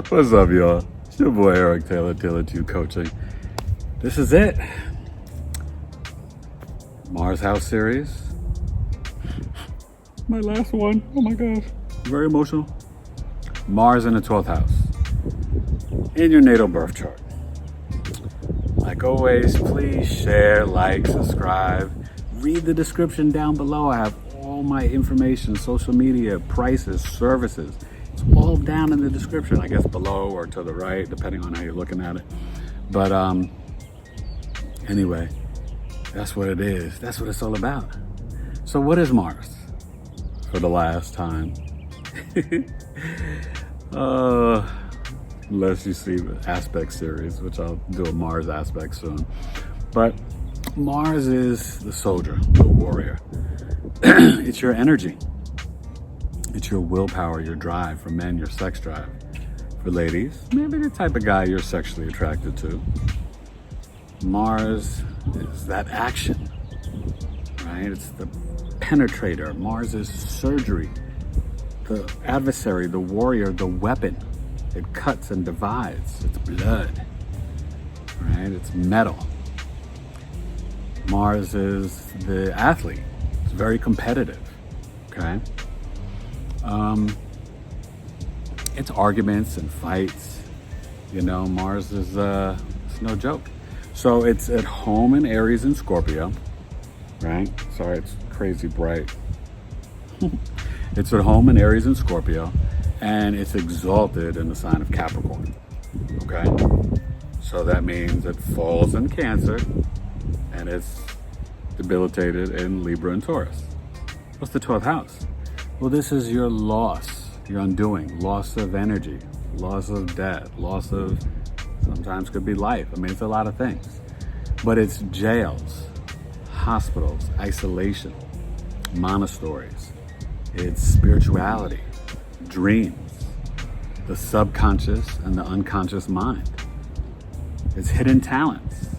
What's up, y'all? It's your boy Eric Taylor, Taylor 2 Coaching. This is it. Mars House series. My last one. Oh my gosh. Very emotional. Mars in the 12th house. In your natal birth chart. Like always, please share, like, subscribe. Read the description down below. I have all my information, social media, prices, services. It's all down in the description, I guess below or to the right, depending on how you're looking at it. But anyway, that's what it is. That's what it's all about. So what is Mars? For the last time. Unless you see the aspect series, which I'll do a Mars aspect soon. But Mars is the soldier, the warrior. It's your energy. It's your willpower, your drive. For men, your sex drive. For ladies, maybe the type of guy you're sexually attracted to. Mars is that action, right? It's the penetrator. Mars is surgery. The adversary, the warrior, the weapon. It cuts and divides. It's blood, right? It's metal. Mars is the athlete. It's very competitive, okay? It's arguments and fights. You know, Mars is it's no joke. So it's at home in Aries and Scorpio, right? Sorry, it's crazy bright. It's at home in Aries and Scorpio, and it's exalted in the sign of Capricorn, okay? So that means it falls in Cancer, and it's debilitated in Libra and Taurus. What's the 12th house? Well, this is your loss, your undoing, loss of energy, loss of debt, loss of, sometimes could be life. I mean, it's a lot of things. But it's jails, hospitals, isolation, monasteries. It's spirituality, dreams, the subconscious and the unconscious mind. It's hidden talents.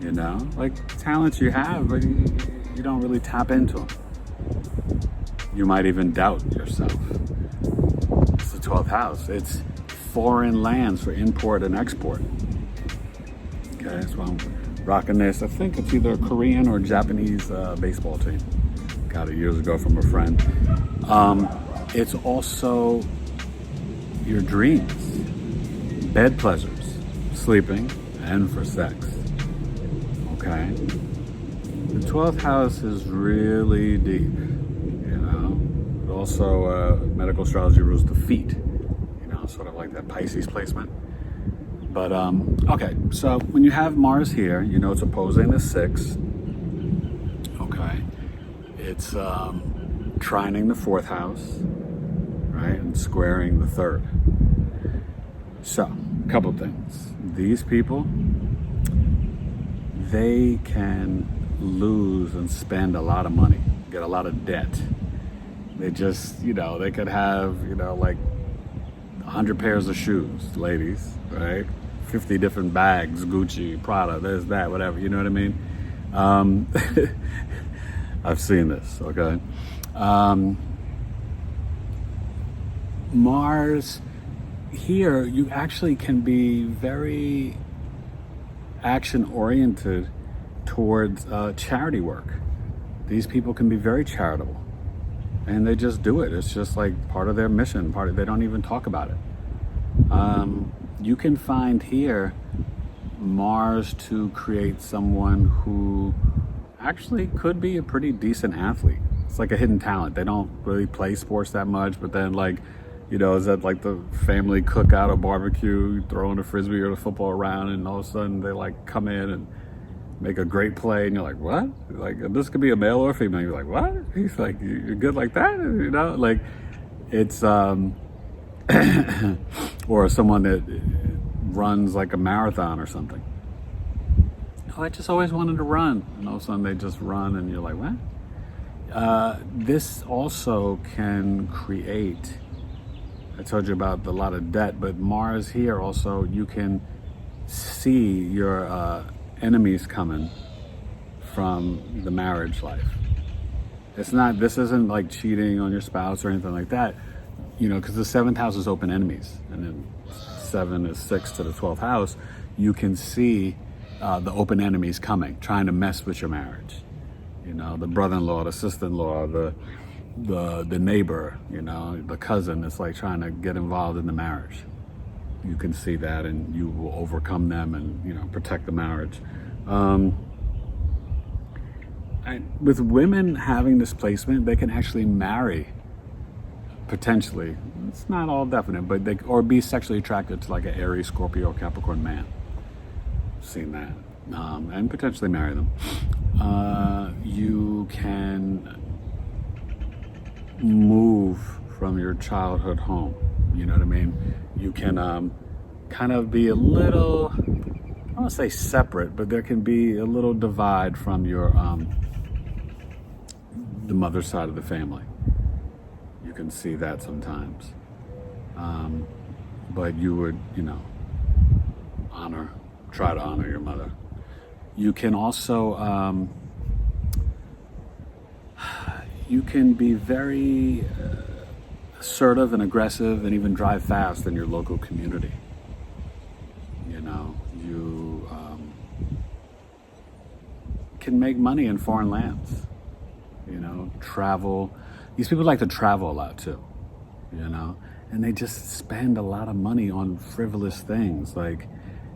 You know, like talents you have, but you don't really tap into them. You might even doubt yourself. It's the 12th house. It's foreign lands for import and export. Okay, so I'm rocking this. I think it's either a Korean or Japanese baseball team. Got it years ago from a friend. It's also your dreams, bed pleasures, sleeping, and for sex. Okay? The 12th house is really deep, you know? But also, medical astrology rules the feet, you know, sort of like that Pisces placement. But, okay, so when you have Mars here, you know it's opposing the 6th. Okay? It's trining the 4th house, right? And squaring the 3rd. So, a couple things. These people, they can lose and spend a lot of money, get a lot of debt. They just, you know, they could have, you know, like 100 pairs of shoes, ladies, right? 50 different bags, Gucci, Prada, this, that, whatever, you know what I mean? I've seen this, okay? Mars, here, you actually can be very action-oriented towards charity work. These people can be very charitable, and they just do it. It's just like part of their mission. They don't even talk about it. You can find here Mars to create someone who actually could be a pretty decent athlete. It's like a hidden talent. They don't really play sports that much, but then, like, you know, is that like the family cookout or barbecue, throwing a frisbee or the football around, and all of a sudden they like come in and make a great play, and you're like, what? Like, this could be a male or a female. You're like, what? He's like, you're good like that? You know, like, it's or someone that runs like a marathon or something. Oh, I just always wanted to run, and all of a sudden they just run, and you're like, what? This also can create, I told you about a lot of debt, but Mars here also, you can see your enemies coming from the marriage life. It's not, this isn't like cheating on your spouse or anything like that, you know, because the 7th house is open enemies, and then 7 is 6 to the 12th house. You can see the open enemies coming, trying to mess with your marriage. You know, the brother-in-law, the sister-in-law, the neighbor, you know, the cousin. It's like trying to get involved in the marriage. You can see that, and you will overcome them and, you know, protect the marriage. With women having this placement, they can actually marry, potentially. It's not all definite, but they, or be sexually attracted to like an Aries, Scorpio, or Capricorn man. Seen that. And potentially marry them. You can move from your childhood home. You know what I mean? You can kind of be a little, I don't want to say separate, but there can be a little divide from your the mother side of the family. You can see that sometimes. But you would, you know, try to honor your mother. You can also, you can be very assertive and aggressive and even drive fast in your local community. You know, you can make money in foreign lands. You know, travel. These people like to travel a lot too, you know, and they just spend a lot of money on frivolous things, like,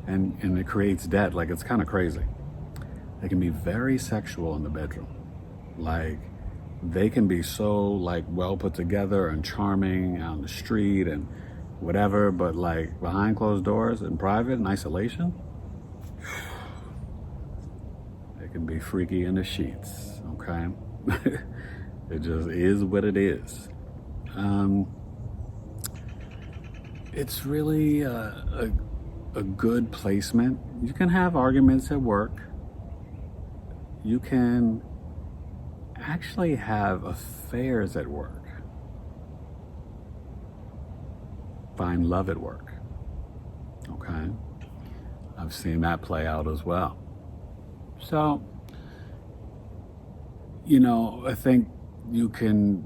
and it creates debt. Like, it's kind of crazy. They can be very sexual in the bedroom. Like, they can be so like well put together and charming on the street and whatever, but like behind closed doors in private and isolation, they can be freaky in the sheets. Okay. It just is what it is. It's really a good placement. You can have arguments at work. You can actually have affairs at work. Find love at work. Okay? I've seen that play out as well. So, you know, I think you can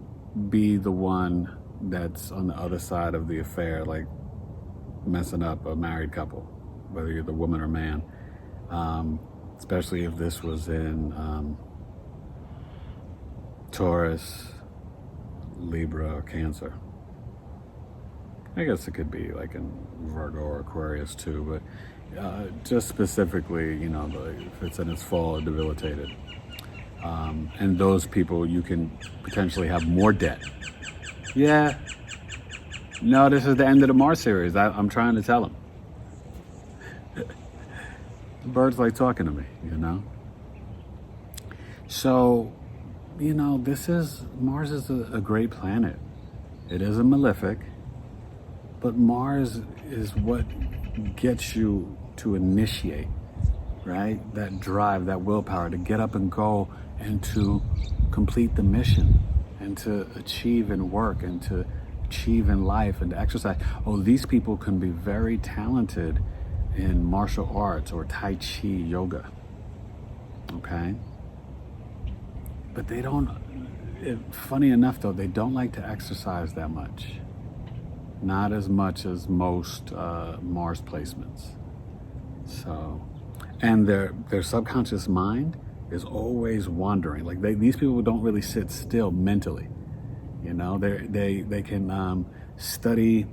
be the one that's on the other side of the affair, like messing up a married couple, whether you're the woman or man, especially if this was in Taurus, Libra, or Cancer. I guess it could be like in Virgo or Aquarius too, but just specifically, you know, if it's in its fall or debilitated. And those people, you can potentially have more debt. Yeah. No, this is the end of the Mars series. I'm trying to tell them. The birds like talking to me, you know? So, you know, Mars is a great planet. It is a malefic, but Mars is what gets you to initiate, right? That drive, that willpower to get up and go and to complete the mission and to achieve in work and to achieve in life and to exercise. Oh, these people can be very talented in martial arts or Tai Chi yoga, okay? But they don't, funny enough though, they don't like to exercise that much. Not as much as most Mars placements. So, and their subconscious mind is always wandering. Like these people don't really sit still mentally. You know, they can study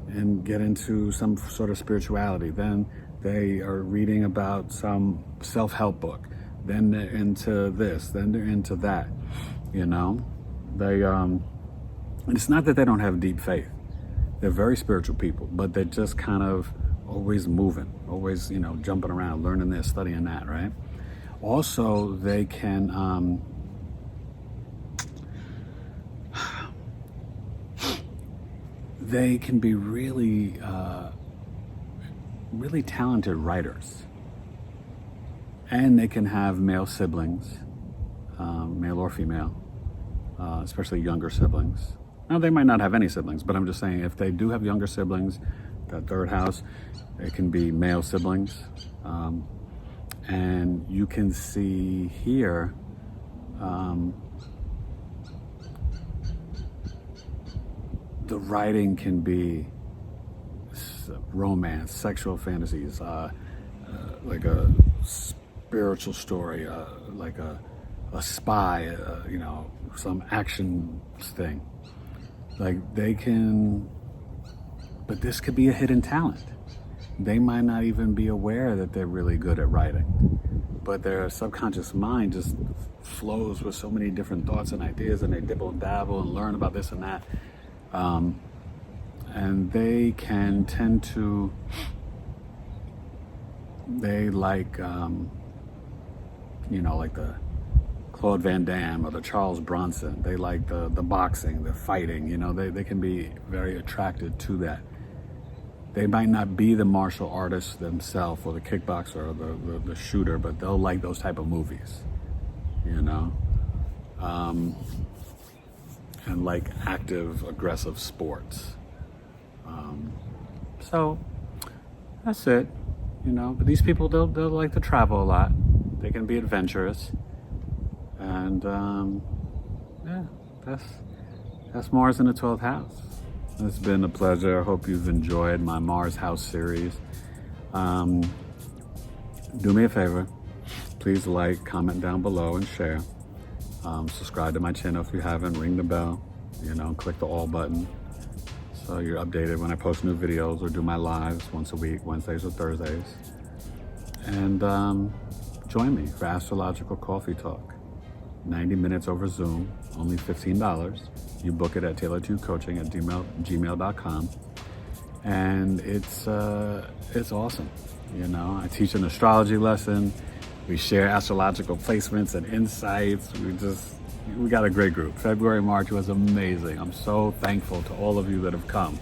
and get into some sort of spirituality. Then they are reading about some self-help book. Then they're into this. Then they're into that. You know, it's not that they don't have deep faith. They're very spiritual people, but they're just kind of always moving, always, you know, jumping around, learning this, studying that, right? Also, they can be really, really talented writers. And they can have male siblings, male or female, especially younger siblings. Now, they might not have any siblings, but I'm just saying if they do have younger siblings, that third house, it can be male siblings. And you can see here the writing can be romance, sexual fantasies, like a spiritual story, like a spy, some action thing. Like they can, but this could be a hidden talent. They might not even be aware that they're really good at writing, but their subconscious mind just flows with so many different thoughts and ideas, and they dibble and dabble and learn about this and that. And they can tend to, they like, like the Claude Van Damme or the Charles Bronson. They like the boxing, the fighting, they can be very attracted to that. They might not be the martial artist themselves or the kickboxer or the shooter, but they'll like those type of movies, and like active, aggressive sports. So that's it, but these people, they'll like to travel a lot. They can be adventurous. And yeah, that's Mars in the 12th house. It's been a pleasure. I hope you've enjoyed my Mars house series. Do me a favor, please like, comment down below, and share. Subscribe to my channel if you haven't. Ring the bell, click the all button so you're updated when I post new videos or do my lives once a week, Wednesdays or Thursdays. And join me for Astrological Coffee Talk. 90 minutes over Zoom, only $15. You book it at tailoredtocoaching@gmail.com. And it's awesome. I teach an astrology lesson. We share astrological placements and insights. We got a great group. February, March was amazing. I'm so thankful to all of you that have come.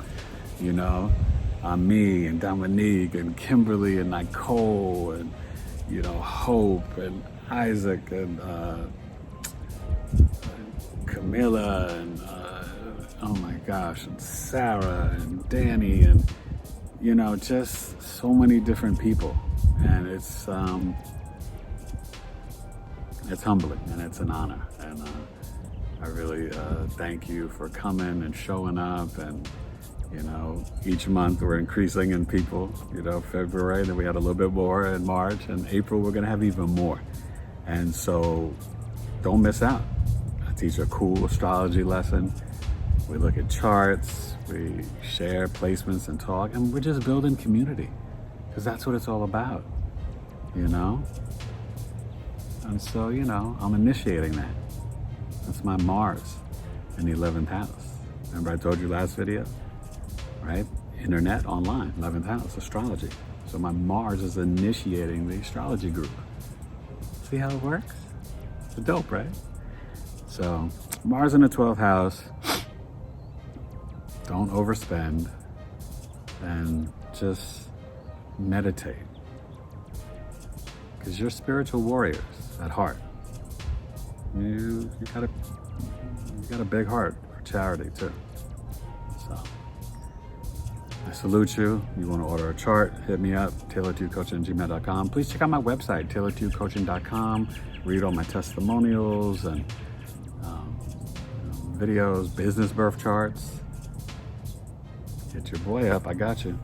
Me and Dominique and Kimberly and Nicole and, Hope and Isaac and Camilla and oh my gosh, and Sarah and Danny and just so many different people. And it's humbling and it's an honor. And I really thank you for coming and showing up. And each month we're increasing in people. February, then we had a little bit more in March, and April we're gonna have even more. And so don't miss out. I teach a cool astrology lesson. We look at charts, we share placements and talk, and we're just building community, because that's what it's all about, And so, I'm initiating that. That's my Mars in the 11th house. Remember I told you last video, right? Internet, online, 11th house, astrology. So my Mars is initiating the astrology group. See how it works? It's dope, right? So Mars in the 12th house. Don't overspend and just meditate, because you're spiritual warriors at heart. You got a big heart for charity too. So I salute you. You want to order a chart, hit me up, tailoredtocoaching@gmail.com. Please check out my website, tailoredtocoaching.com. Read all my testimonials and videos, business birth charts. Hit your boy up, I got you.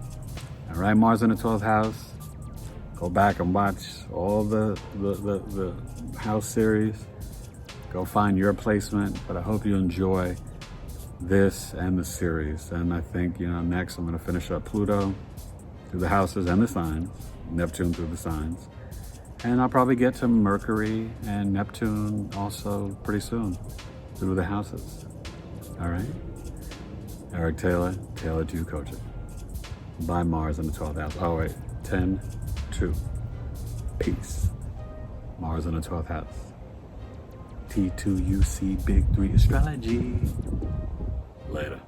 All right, Mars in the 12th house. Go back and watch all the house series. Go find your placement, but I hope you enjoy this and the series. And I think, next I'm gonna finish up Pluto through the houses and the signs, Neptune through the signs. And I'll probably get to Mercury and Neptune also pretty soon through the houses. All right? Eric Taylor, Tailored to You Coaching. By Mars in the 12th house. Oh wait, 10-2. Peace. Mars in the 12th house. T2UC Big 3 Astrology. Later.